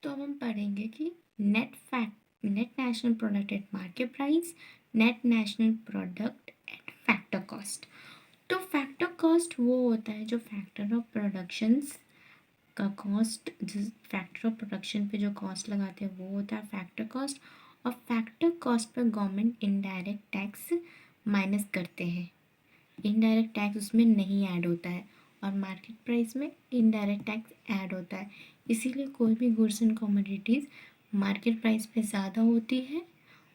तो अब हम पढ़ेंगे कि net national product at market price, net national product at factor cost. तो फैक्टर कॉस्ट वो होता है जो फैक्टर ऑफ प्रोडक्शंस का कॉस्ट, जिस फैक्टर ऑफ प्रोडक्शन पे जो कॉस्ट लगाते हैं वो होता है फैक्टर कॉस्ट। और factor cost per government indirect tax minus करते हैं, इनडायरेक्ट टैक्स उसमें नहीं ऐड होता है, और मार्केट प्राइस में इनडायरेक्ट टैक्स ऐड होता है। इसीलिए कोई भी goods and commodities market price पे ज़्यादा होती है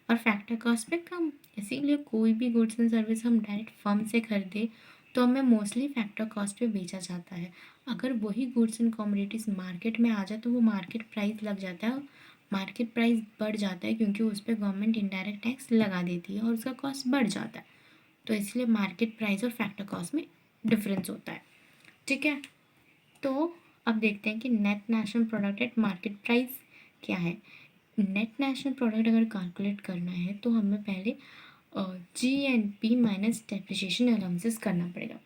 और फैक्टर कॉस्ट पे कम। इसीलिए कोई भी गुड्स एंड सर्विस हम डायरेक्ट फर्म से खरीदे तो हमें मोस्टली फैक्टर कॉस्ट पे बेचा जाता है। अगर वही गुड्स एंड कमोडिटीज़ मार्केट में आ जाए तो वो मार्केट प्राइस लग जाता है, मार्केट प्राइस बढ़ जाता है क्योंकि उस पर गवर्नमेंट इनडायरेक्ट टैक्स लगा देती है और उसका कॉस्ट बढ़ जाता है। तो इसलिए मार्केट प्राइस और फैक्टर कॉस्ट में डिफरेंस होता है। ठीक है, तो अब देखते हैं कि net national product at market price क्या है। नेट नेशनल प्रोडक्ट अगर कैलकुलेट करना है तो हमें पहले GNP माइनस डेप्रिसिएशन अलाउंसेस करना पड़ेगा।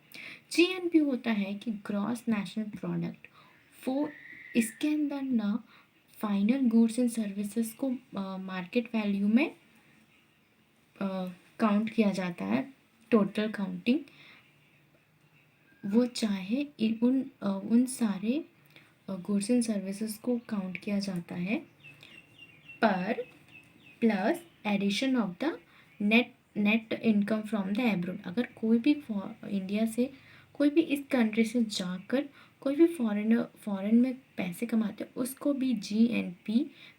GNP होता है कि ग्रॉस नेशनल प्रोडक्ट, वो इसके अंदर ना फाइनल गुड्स एंड सर्विसेज को मार्केट वैल्यू में काउंट किया जाता है, टोटल काउंटिंग। वो चाहे उन सारे गुड्स एंड सर्विसेज को काउंट किया जाता है पर plus addition of the net income from the abroad. अगर कोई भी इंडिया से, कोई भी इस कंट्री से जाकर कोई भी फॉरेन में पैसे कमाते हैं उसको भी GNP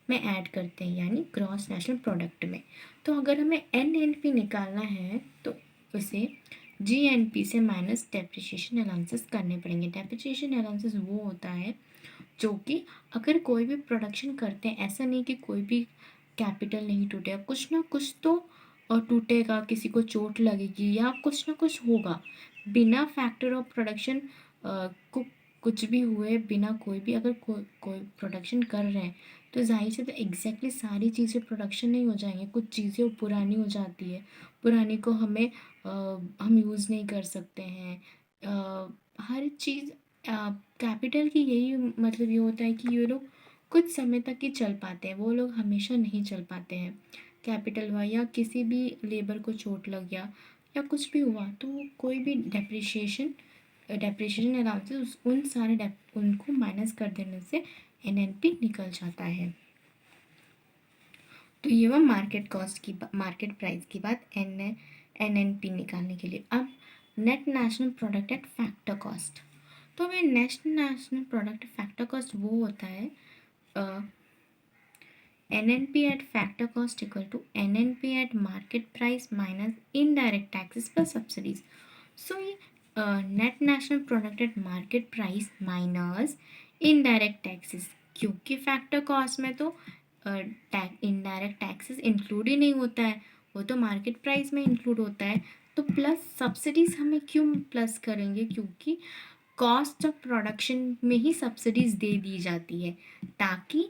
में ऐड करते हैं, यानी ग्रॉस नेशनल प्रोडक्ट में। तो अगर हमें NNP निकालना है तो उसे GNP से माइनस डेप्रिसिएशन अलाउंसेस करने पड़ेंगे। डेप्रिसिएशन अलाउंसेस वो होता है जो कि अगर कोई भी प्रोडक्शन करते हैं, ऐसा नहीं कि कोई भी कैपिटल नहीं टूटेगा, कुछ ना कुछ तो टूटेगा, किसी को चोट लगेगी या कुछ ना कुछ होगा। बिना फैक्टर ऑफ प्रोडक्शन को कुछ भी हुए बिना कोई भी अगर कोई प्रोडक्शन कर रहे हैं तो जाहिर से तो एग्जैक्टली सारी चीज़ें प्रोडक्शन नहीं हो जाएंगी, कुछ चीज़ें पुरानी हो जाती है, पुरानी को हम यूज़ नहीं कर सकते हैं। हर चीज़ कैपिटल की यही मतलब ये होता है कि ये लोग कुछ समय तक ही चल पाते हैं, वो लोग हमेशा नहीं चल पाते हैं। कैपिटल हुआ या किसी भी लेबर को चोट लग गया या कुछ भी हुआ तो कोई भी डेप्रिसिएशन अलाउंसेस उन सारे उनको माइनस कर देने से NNP निकल जाता है। तो ये वो मार्केट कॉस्ट की मार्केट प्राइस की बात NNP निकालने के लिए। अब net national product at factor cost. तो हमें नेशनल प्रोडक्ट फैक्टर कॉस्ट वो होता है NNP at factor cost equal to NNP at market price minus indirect taxes plus subsidies. So ये net national product at market price minus indirect taxes, क्योंकि factor cost में तो indirect taxes include ही नहीं होता है, वो तो मार्केट प्राइस में इंक्लूड होता है। तो प्लस सब्सिडीज़ हमें क्यों प्लस करेंगे, क्योंकि कॉस्ट ऑफ प्रोडक्शन में ही सब्सिडीज़ दे दी जाती है, ताकि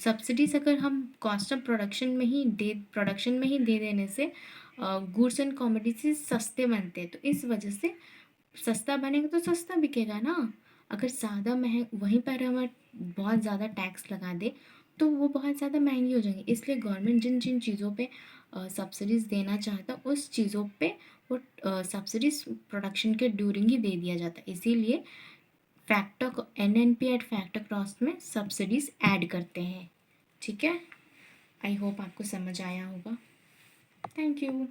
सब्सिडीज़ अगर हम कॉस्ट ऑफ प्रोडक्शन में ही दे देने से गुड्स एंड कमोडिटीज सस्ते बनते हैं। तो इस वजह से सस्ता बनेगा तो सस्ता बिकेगा ना। अगर ज़्यादा वहीं पर हम बहुत ज़्यादा टैक्स लगा दे तो वो बहुत ज़्यादा महंगी हो जाएंगी। इसलिए गवर्नमेंट जिन जिन चीज़ों पे सब्सिडीज़ देना चाहता है उस चीज़ों पे वो सब्सिडीज़ प्रोडक्शन के ड्यूरिंग ही दे दिया जाता है। इसीलिए factor NNP eight factor cost में सब्सिडीज़ ऐड करते हैं। ठीक है, आई होप आपको समझ आया होगा। Thank you.